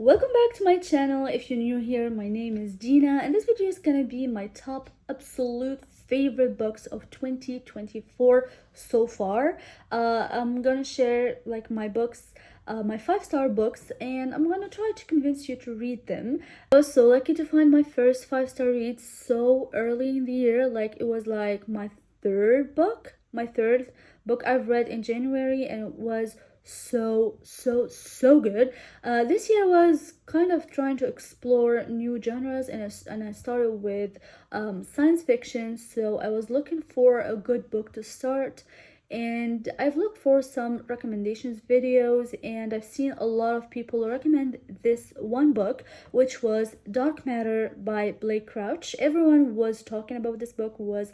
Welcome back to my channel. If you're new here, my name is Dina, and this video is gonna be my top absolute favorite books of 2024 so far. I'm gonna share like my books, my 5-star books, and I'm gonna try to convince you to read them. I was so lucky to find my first 5-star read so early in the year. Like it was like my third book I've read in January, and it was so good. This year was kind of trying to explore new genres, and I started with science fiction, so I was looking for a good book to start. And I've looked for some recommendations videos, and I've seen a lot of people recommend this one book, which was Dark Matter by Blake Crouch. Everyone was talking about this book, was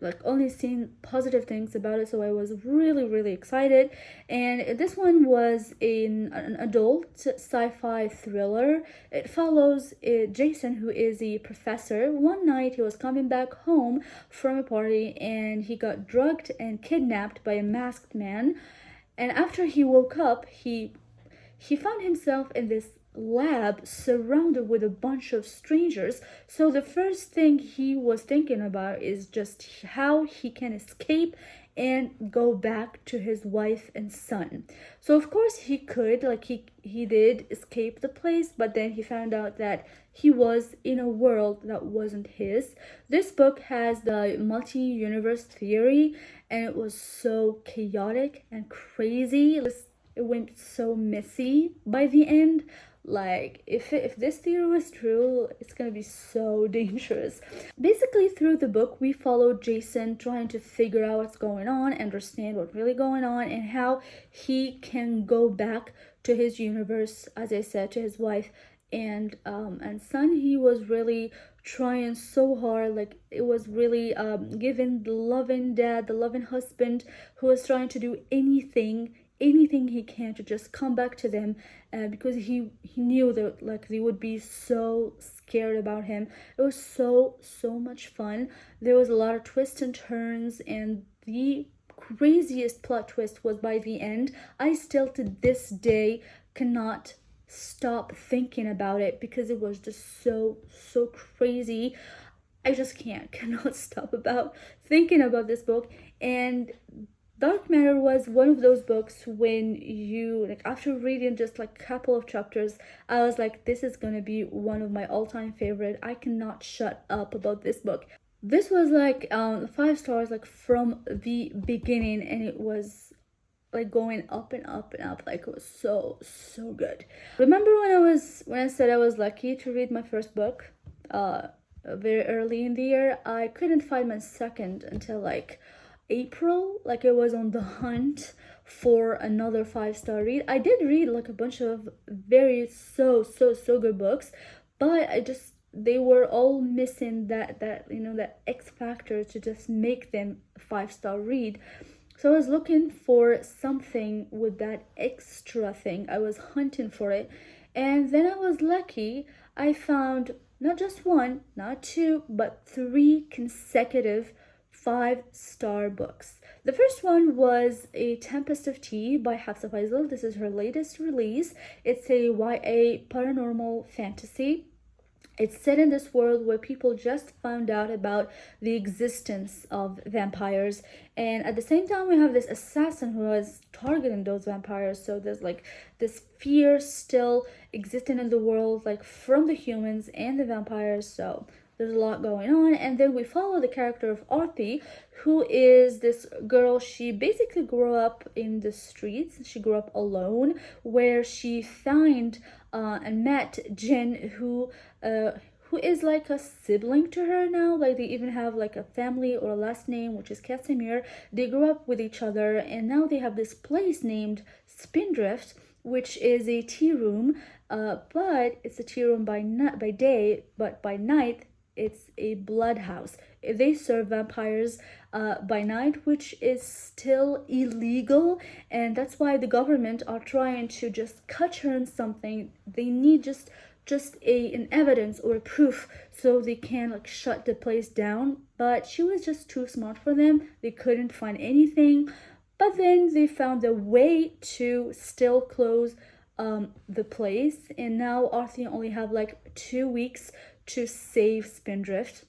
like only seeing positive things about it, so I was really excited. And this one was an adult sci-fi thriller. It follows Jason, who is a professor. One night he was coming back home from a party, and he got drugged and kidnapped by a masked man. And after he woke up, he found himself in this lab surrounded with a bunch of strangers. So the first thing he was thinking about is just how he can escape and go back to his wife and son. So of course he could, like he did escape the place, but then he found out that he was in a world that wasn't his. This book has the multi-universe theory, and it was so chaotic and crazy. It went so messy by the end. Like if this theory was true, it's gonna be so dangerous. Basically, through the book we follow Jason trying to figure out what's going on, understand what's really going on, and how he can go back to his universe, as I said, to his wife and son. He was really trying so hard. Like it was really giving the loving dad, the loving husband, who was trying to do anything he can to just come back to them, because he knew that like they would be so scared about him. It was so much fun. There was a lot of twists and turns, and the craziest plot twist was by the end. I still to this day cannot stop thinking about it because it was just so crazy. I just cannot stop about thinking about this book. And Dark Matter was one of those books when you, like, after reading just like a couple of chapters, I was like, this is gonna be one of my all-time favorite. I cannot shut up about this book. This was like 5 stars like from the beginning, and it was like going up and up and up. Like it was so good. Remember when I said I was lucky to read my first book very early in the year? I couldn't find my second until like April. Like I was on the hunt for another 5-star read. I did read like a bunch of very so good books, but they were all missing that you know, that X factor to just make them a 5-star read. So I was looking for something with that extra thing. I was hunting for it, and then I was lucky. I found not just one, not two, but 3 consecutive 5-star books. The first one was A Tempest of Tea by Hafsa Faizal. This is her latest release. It's a YA paranormal fantasy. It's set in this world where people just found out about the existence of vampires, and at the same time we have this assassin who is targeting those vampires. So there's like this fear still existing in the world, like from the humans and the vampires. So there's a lot going on. And then we follow the character of Arthi, who is this girl. She basically grew up in the streets. She grew up alone, where she found and met Jin, who is like a sibling to her now. Like they even have like a family or a last name, which is Casimir. They grew up with each other, and now they have this place named Spindrift, which is a tea room, but it's a tea room by day, but by night it's a blood house. They serve vampires by night, which is still illegal, and that's why the government are trying to just catch her in something. They need just an evidence or a proof so they can like shut the place down, but she was just too smart for them. They couldn't find anything, but then they found a way to still close the place, and now Arthur only have like 2 weeks to save Spindrift.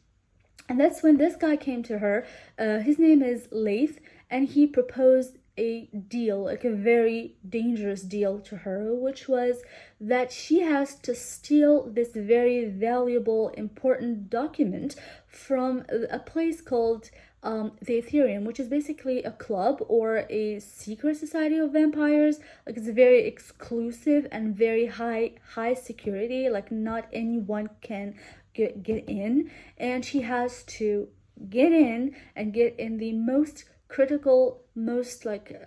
And that's when this guy came to her. His name is Leith, and he proposed a deal, like a very dangerous deal to her, which was that she has to steal this very valuable, important document from a place called the Aetherium, which is basically a club or a secret society of vampires. Like, it's very exclusive and very high security. Like, not anyone can get in, and she has to get in and get in the most critical, most like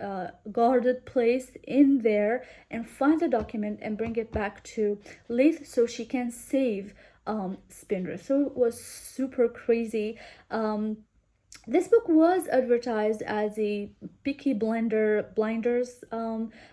guarded place in there, and find the document and bring it back to Leith so she can save Spindrift. So it was super crazy. This book was advertised as a Peaky Blinders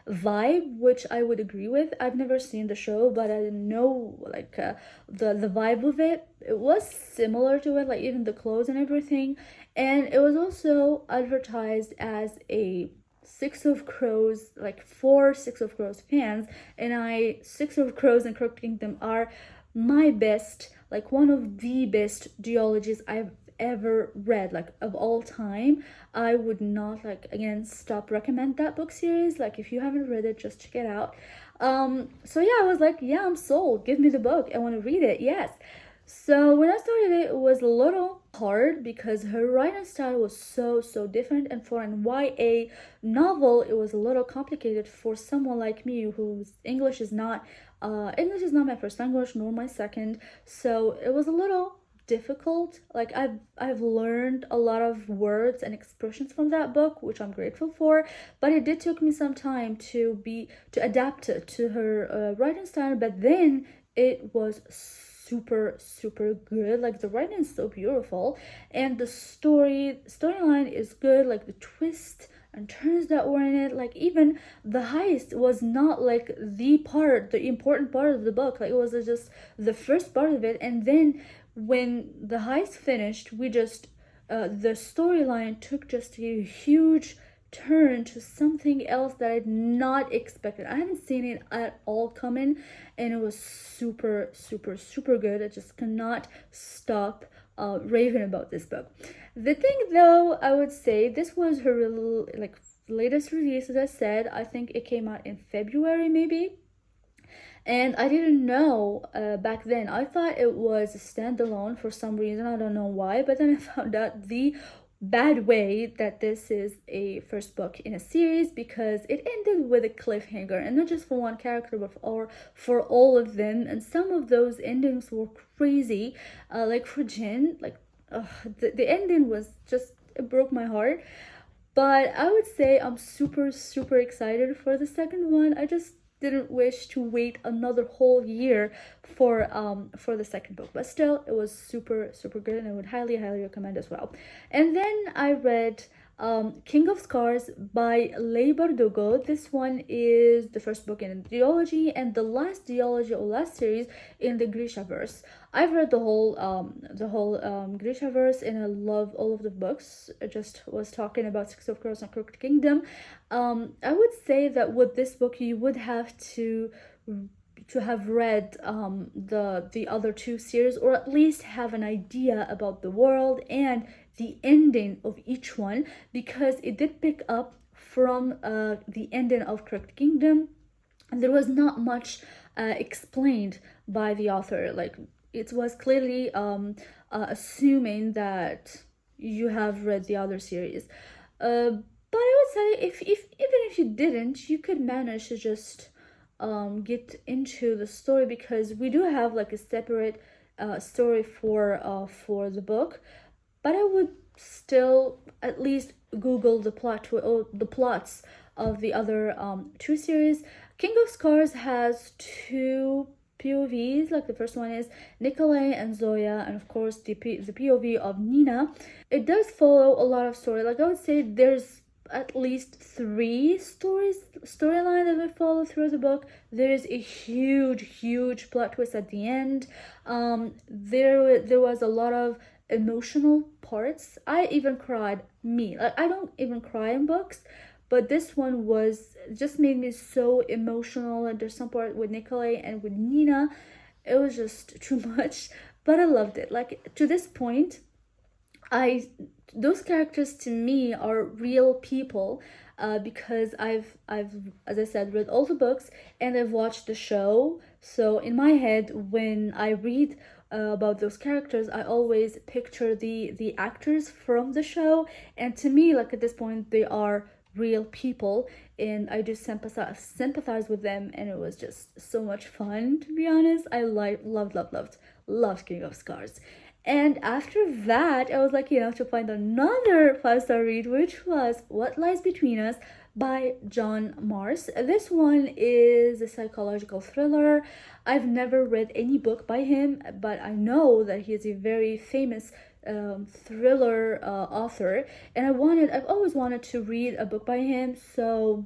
vibe, which I would agree with. I've never seen the show, but I know like the vibe of it. It was similar to it, like even the clothes and everything. And it was also advertised as a Six of Crows, like for Six of Crows fans. And Six of Crows and Crooked Kingdom are my best, like one of the best duologies I've ever read, like of all time. I would not, like, again, stop recommend that book series. Like, if you haven't read it, just check it out. So yeah, I was like, yeah, I'm sold, give me the book, I want to read it. Yes. So when I started it, it was a little hard because her writing style was so different, and for an YA novel it was a little complicated for someone like me whose English is not my first language nor my second. So it was a little difficult. Like, I've learned a lot of words and expressions from that book, which I'm grateful for, but it did took me some time to adapt it to her writing style. But then it was super good. Like, the writing is so beautiful, and the storyline is good. Like, the twist and turns that were in it, like even the heist was not like the important part of the book. Like, it was just the first part of it, and then when the heist finished, we just the storyline took just a huge turn to something else that I'd not expected. I hadn't seen it at all coming, and it was super good. I just cannot stop raving about this book. The thing, though, I would say this was her like latest release. As I said, I think it came out in February maybe. And I didn't know back then. I thought it was a standalone for some reason. I don't know why. But then I found out the bad way that this is a first book in a series, because it ended with a cliffhanger, and not just for one character but for all of them. And some of those endings were crazy. Like for Jin, like the ending was just, it broke my heart. But I would say I'm super excited for the second one. I just didn't wish to wait another whole year for the second book, but still it was super good, and I would highly recommend as well. And then I read King of Scars by Leigh Bardugo. This one is the first book in the duology and the last duology or last series in the Grishaverse. I've read the whole Grishaverse, and I love all of the books. I just was talking about Six of Crows and Crooked Kingdom. I would say that with this book you would have to have read the other two series, or at least have an idea about the world and the ending of each one, because it did pick up from the ending of Crooked Kingdom, and there was not much explained by the author. Like, it was clearly assuming that you have read the other series. But I would say if even if you didn't, you could manage to just get into the story, because we do have like a separate story for the book. But I would still at least Google the plots of the other two series. King of Scars has two POVs. Like, the first one is Nikolai and Zoya, and of course the POV of Nina. It does follow a lot of story. Like, I would say there's at least three storyline that we follow through the book. There is a huge plot twist at the end. There was a lot of emotional parts. I even cried. Like, I don't even cry in books, but this one was just made me so emotional. And there's some part with Nikolai and with Nina, it was just too much, but I loved it. Like, to this point, I those characters to me are real people, because I've, as I said, read all the books and I've watched the show. So in my head, when I read about those characters, I always picture the actors from the show, and to me, like, at this point, they are real people, and I just sympathize with them, and it was just so much fun, to be honest. I loved King of Scars. And after that, I was lucky enough to find another five-star read, which was What Lies Between Us by John Marrs. This one is a psychological thriller. I've never read any book by him, but I know that he is a very famous thriller author, and I've always wanted to read a book by him. So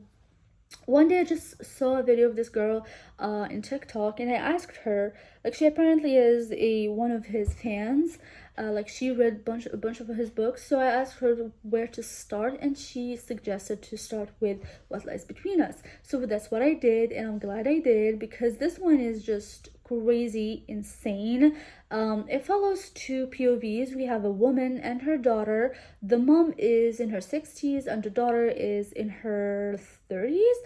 one day I just saw a video of this girl in TikTok, and I asked her, like, she apparently is a one of his fans, like, she read a bunch of his books. So I asked her where to start, and she suggested to start with What Lies Between Us. So that's what I did, and I'm glad I did, because this one is just crazy insane. It follows two POVs. We have a woman and her daughter. The mom is in her 60s and the daughter is in her 30s.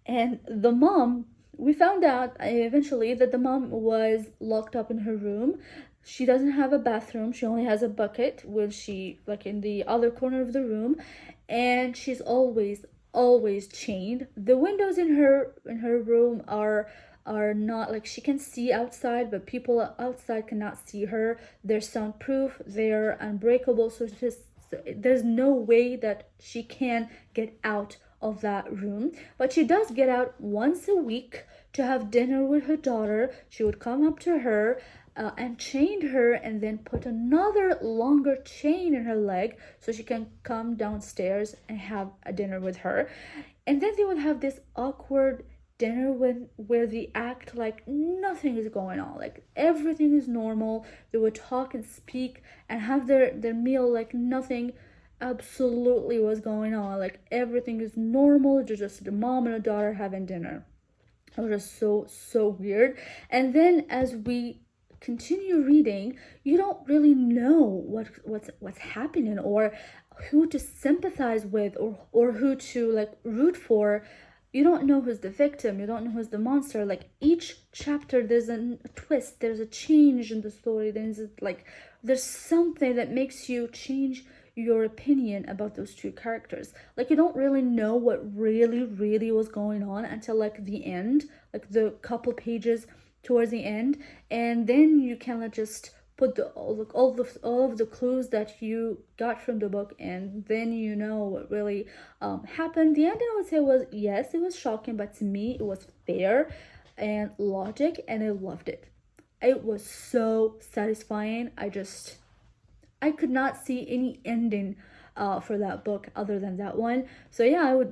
And the mom, we found out eventually that the mom was locked up in her room. She doesn't have a bathroom. She only has a bucket when she, like, in the other corner of the room, and she's always chained. The windows in her room are not, like, she can see outside, but people outside cannot see her. They're soundproof, they're unbreakable, so there's no way that she can get out of that room. But she does get out once a week to have dinner with her daughter. She would come up to her and chain her, and then put another longer chain in her leg so she can come downstairs and have a dinner with her. And then they would have this awkward dinner where they act like nothing is going on, like everything is normal. They would talk and speak and have their meal like nothing absolutely was going on, like everything is normal. Just the mom and the daughter having dinner. It was just so weird. And then as we continue reading, you don't really know what's happening, or who to sympathize with, or who to, like, root for. You don't know who's the victim, you don't know who's the monster. Like, each chapter there's a twist, there's a change in the story, there's something that makes you change your opinion about those two characters. Like, you don't really know what really was going on until, like, the end, like the couple pages towards the end, and then you can just put all of the clues that you got from the book, and then you know what really happened. The ending, I would say, was, yes, it was shocking, but to me it was fair and logic, and I loved it. It was so satisfying. I could not see any ending for that book other than that one. So yeah,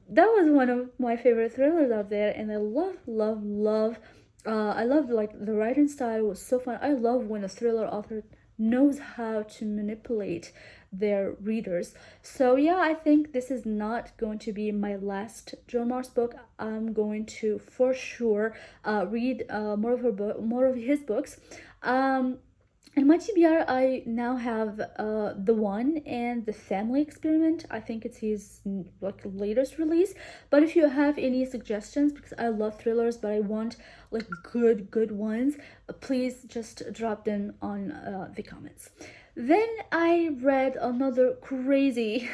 that was one of my favorite thrillers out there, and I love I love, like, the writing style was so fun. I love when a thriller author knows how to manipulate their readers. So yeah, I think this is not going to be my last John Marrs book. I'm going to for sure read more of his books. In my TBR, I now have The One and The Family Experiment. I think it's his, like, latest release. But if you have any suggestions, because I love thrillers, but I want, like, good ones, please just drop them on the comments. Then I read another crazy,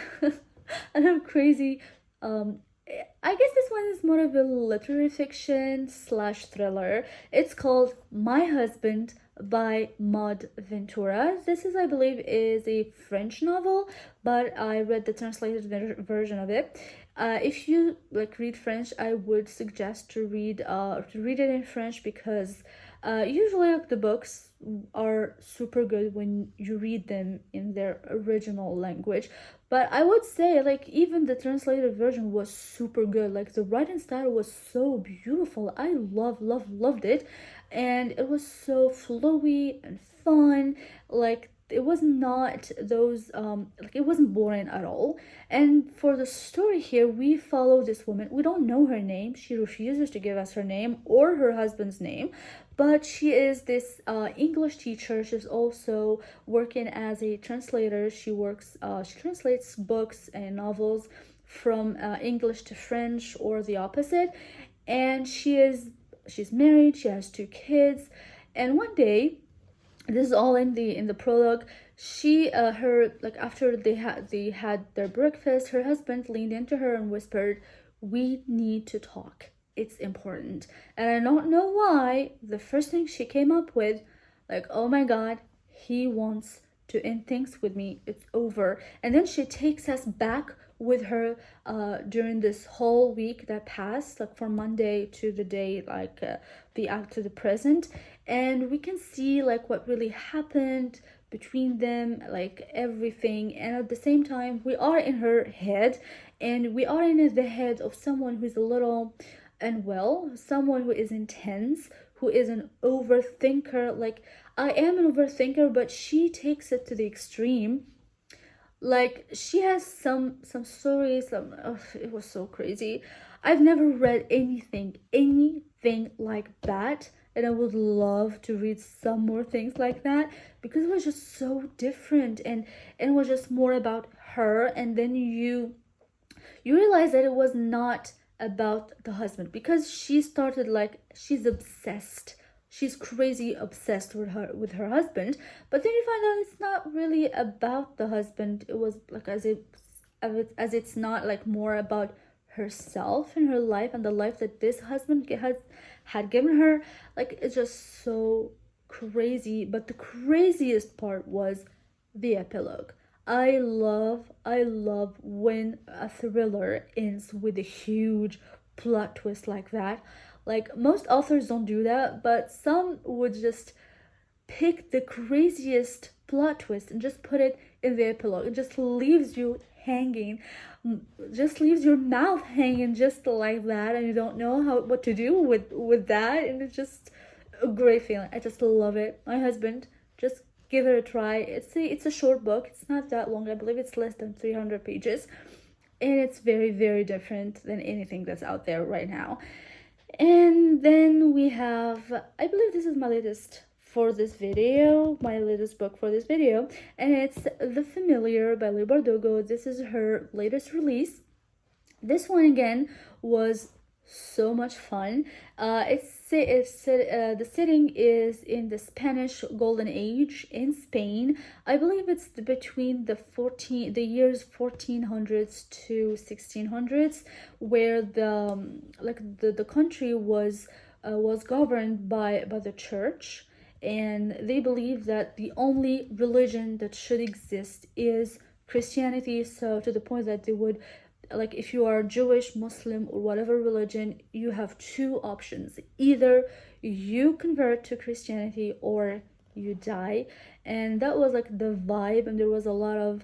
another crazy. I guess this one is more of a literary fiction slash thriller. It's called My Husband by Maud Ventura. This is, I believe, is a French novel, but I read the translated version of it. If you, like, read French, I would suggest to read it in French, because usually, like, the books are super good when you read them in their original language. But I would say, like, even the translated version was super good. Like, the writing style was so beautiful. I loved it, and it was so flowy and fun. Like, it was not those like it wasn't boring at all. And for the story here, we follow this woman. We don't know her name. She refuses to give us her name or her husband's name, but she is this English teacher. She's also working as a translator. She translates books and novels from English to French or the opposite. And she's married. She has two kids. And one day, this is all in the prologue, she her like after they had their breakfast, her husband leaned into her and whispered, "We need to talk, it's important." And I don't know why the first thing she came up with, like, oh my god, he wants to end things with me, it's over. And then she takes us back with her during this whole week that passed, like from Monday to the day, like to the present. And we can see like what really happened between them, like everything. And at the same time, we are in her head, and we are in the head of someone who's a little unwell, someone who is intense, who is an overthinker. Like, I am an overthinker, but she takes it to the extreme. Like, she has some stories, it was so crazy. I've never read anything like that, and I would love to read some more things like that, because it was just so different, and it was just more about her. And then you realize that it was not about the husband, because she started like she's obsessed, she's crazy obsessed with her husband. But then you find out it's not really about the husband. It was like as it's not like more about herself and her life and the life that this husband had given her. Like, it's just so crazy. But the craziest part was the epilogue. I love when a thriller ends with a huge plot twist like that. Like, most authors don't do that, but some would just pick the craziest plot twist and just put it in the epilogue. It just leaves you hanging, just leaves your mouth hanging just like that, and you don't know what to do with that. And it's just a great feeling. I just love it. My husband, just give it a try. It's a short book. It's not that long. I believe it's less than 300 pages, and it's very, very different than anything that's out there right now. And then we have, I believe this is my latest book for this video, and it's The Familiar by Leigh Bardugo. This is her latest release. This one again was so much fun. The setting is in the Spanish Golden Age in Spain. I believe it's between the years 1400s to 1600s, where the country was governed by the church, and they believe that the only religion that should exist is Christianity. So to the point that they would, like, if you are Jewish, Muslim, or whatever religion, you have two options: either you convert to Christianity or you die. And that was like the vibe. And there was a lot of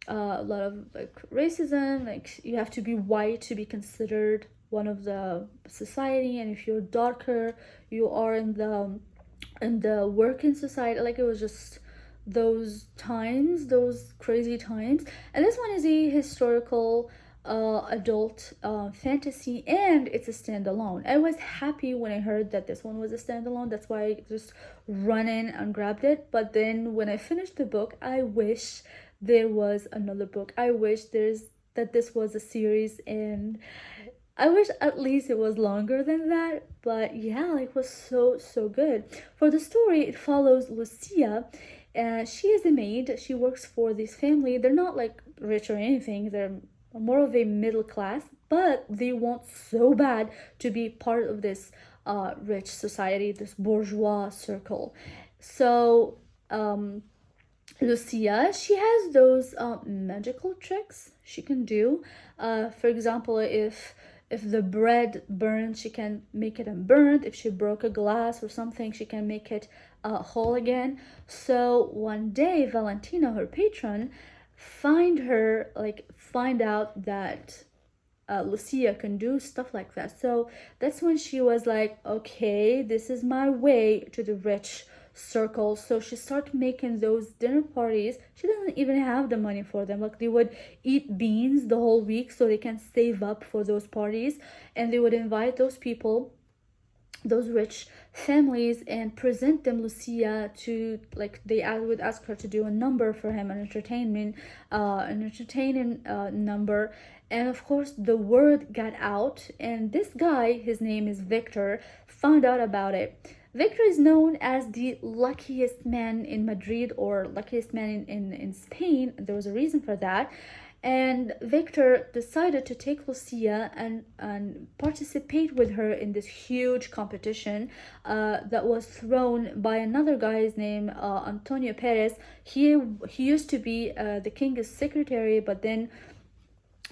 like racism, like you have to be white to be considered one of the society, and if you're darker, you are in the working society. Like, it was just those times, those crazy times. And this one is a historical adult fantasy, and it's a standalone. I was happy when I heard that this one was a standalone. That's why I just run in and grabbed it. But then when I finished the book, I wish there was another book. I wish that this was a series, and I wish at least it was longer than that. But yeah, like, it was so good. For the story, it follows Lucia. She is a maid. She works for this family. They're not like rich or anything. They're more of a middle class, but they want so bad to be part of this rich society, this bourgeois circle. So Lucia, she has those magical tricks she can do. For example, if the bread burns, she can make it unburned. If she broke a glass or something, she can make it whole again. So one day, Valentina, her patron, find out that Lucia can do stuff like that. So that's when she was like, okay, this is my way to the rich circle. So she started making those dinner parties. She doesn't even have the money for them. Like, they would eat beans the whole week so they can save up for those parties, and they would invite those people, those rich families, and present them Lucia to, like, they would ask her to do a number for him, an entertaining number. And of course the word got out, and this guy, his name is Victor, found out about it. Victor is known as the luckiest man in Madrid, or luckiest man in Spain. There was a reason for that. And Victor decided to take Lucia and participate with her in this huge competition that was thrown by another guy's name, Antonio Perez. He used to be the king's secretary, but then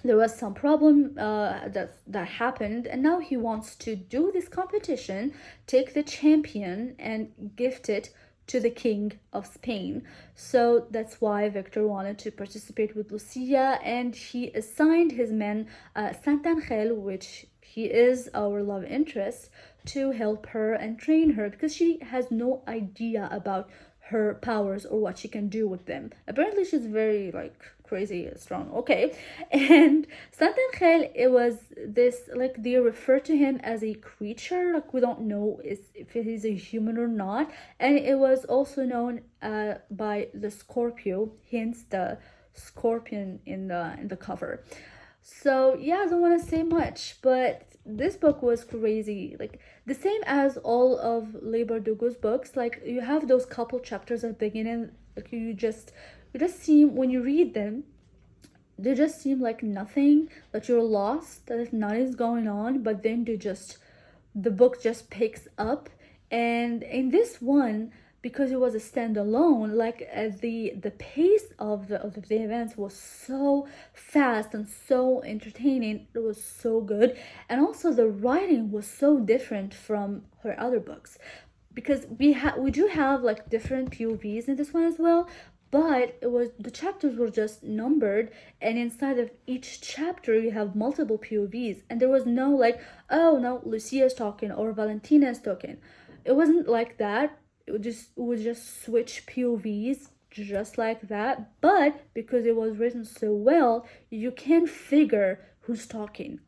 there was some problem that happened, and now he wants to do this competition, take the champion and gift it to the king of Spain. So that's why Victor wanted to participate with Lucia, and he assigned his men Santangel, which he is our love interest, to help her and train her, because she has no idea about her powers or what she can do with them. Apparently she's very, like, crazy strong. Okay. And Santangel, it was this, like, they refer to him as a creature, like, we don't know if he's a human or not. And it was also known by the Scorpio, hence the scorpion in the cover. So yeah, I don't want to say much, but this book was crazy. Like, the same as all of Leigh Bardugo's books. Like, you have those couple chapters at the beginning, like, you just seem, when you read them, they just seem like nothing, that you're lost, that nothing is going on. But then the book just picks up. And in this one, because it was a standalone, like, the pace of the events was so fast and so entertaining. It was so good. And also the writing was so different from her other books, because we do have, like, different POVs in this one as well, but the chapters were just numbered, and inside of each chapter you have multiple POVs, and there was no, like, oh no, Lucia's talking or Valentina's talking. It wasn't like that. It would just switch POVs just like that. But because it was written so well, you can figure who's talking.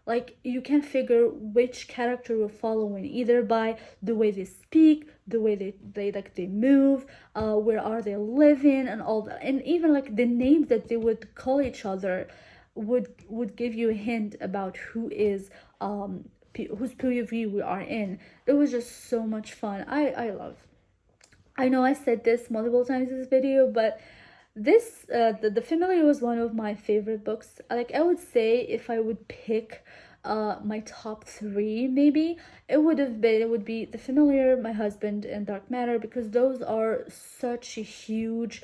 Like, you can figure which character we're following, either by the way they speak, the way they move, where are they living, and all that. And even, like, the names that they would call each other would give you a hint about whose POV we are in. It was just so much fun. I know I said this multiple times in this video, but this the Familiar was one of my favorite books. Like, I would say, if I would pick my top 3, maybe it would be The Familiar, My Husband, and Dark Matter, because those are such a huge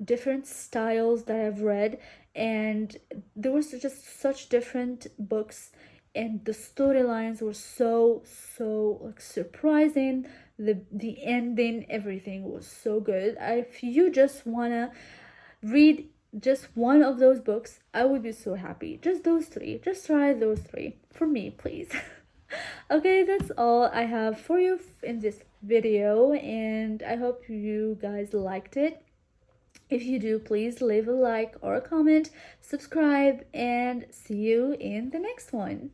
different styles that I've read, and there was just such different books, and the storylines were so like surprising. The ending, everything was so good. If you just wanna read just one of those books, I would be so happy. Just those 3. Just try those 3 for me, please. Okay, that's all I have for you in this video, and I hope you guys liked it. If you do, please leave a like or a comment, subscribe, and see you in the next one.